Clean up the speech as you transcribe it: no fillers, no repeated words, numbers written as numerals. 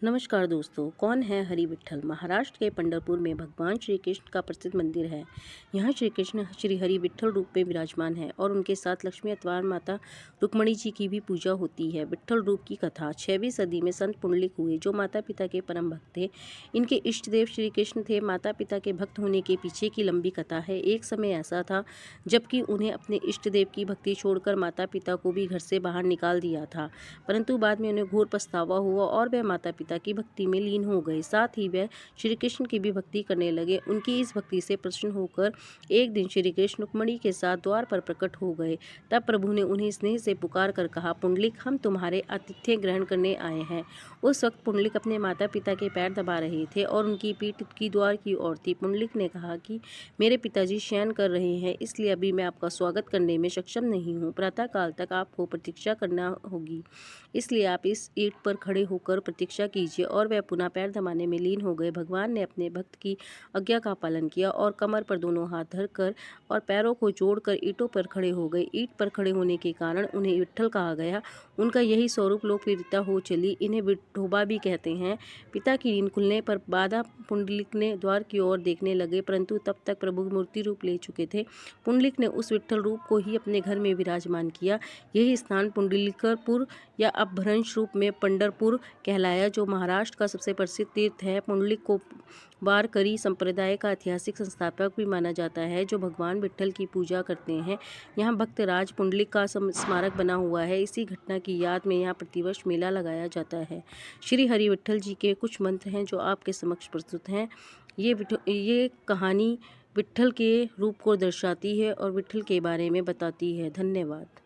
नमस्कार दोस्तों, कौन है हरि विट्ठल। महाराष्ट्र के पंढरपुर में भगवान श्री कृष्ण का प्रसिद्ध मंदिर है। यहाँ श्री कृष्ण श्री हरि विट्ठल रूप में विराजमान है और उनके साथ लक्ष्मी अवतार माता रुक्मणी जी की भी पूजा होती है। विट्ठल रूप की कथा 6वीं सदी में संत पुंडलिक हुए, जो माता पिता के परम भक्त थे। इनके इष्ट देव श्री कृष्ण थे। माता पिता के भक्त होने के पीछे की लंबी कथा है। एक समय ऐसा था जबकि उन्हें अपने इष्ट देव की भक्ति छोड़कर माता पिता को भी घर से बाहर निकाल दिया था, परंतु बाद में उन्हें घोर पछतावा हुआ और वह माता पिता की भक्ति में लीन हो गए। साथ ही वह श्री कृष्ण की भी भक्ति करने लगे। उनकी इस भक्ति से प्रसन्न होकर एक दिन श्री कृष्ण रुक्मणी के साथ द्वार पर प्रकट हो गए। तब प्रभु ने उन्हें स्नेह से पुकार कर कहा, पुंडलिक, हम तुम्हारे आतिथ्य ग्रहण करने आए हैं। उस वक्त पुंडलिक अपने माता पिता के पैर दबा रहे थे और उनकी पीठ की द्वार की ओर थी। पुंडलिक ने कहा कि मेरे पिताजी शयन कर रहे हैं, इसलिए अभी मैं आपका स्वागत करने में सक्षम नहीं हूँ। प्रातः काल तक आपको प्रतीक्षा करना होगी, इसलिए आप इस ईंट पर खड़े होकर प्रतीक्षा कीजिए। और वह पुनः पैर दबाने में लीन हो गए। भगवान ने अपने भक्त की आज्ञा का पालन किया और कमर पर दोनों हाथ धरकर और पैरों को जोड़कर ईंटों पर खड़े हो गए। ईंट पर खड़े होने के कारण उन्हें विट्ठल कहा गया। उनका यही स्वरूप लोकप्रियता हो चली। इन्हें विठोबा भी कहते हैं। पिता की नींद खुलने पर बाधा पुंडलिक ने द्वार की ओर देखने लगे, परंतु तब तक प्रभु मूर्ति रूप ले चुके थे। पुंडलिक ने उस विट्ठल रूप को ही अपने घर में विराजमान किया। यही स्थान पुंडलिकपुर या अपभ्रंश रूप में पंढरपुर कहलाया, जो महाराष्ट्र का सबसे प्रसिद्ध तीर्थ है। पुंडलिक को वारकरी संप्रदाय का ऐतिहासिक संस्थापक भी माना जाता है, जो भगवान विट्ठल की पूजा करते हैं। यहाँ भक्त राज पुंडलिक का स्मारक बना हुआ है। इसी घटना की याद में यहाँ प्रतिवर्ष मेला लगाया जाता है। श्री हरि विट्ठल जी के कुछ मंत्र हैं जो आपके समक्ष प्रस्तुत हैं। ये कहानी विट्ठल के रूप को दर्शाती है और विट्ठल के बारे में बताती है। धन्यवाद।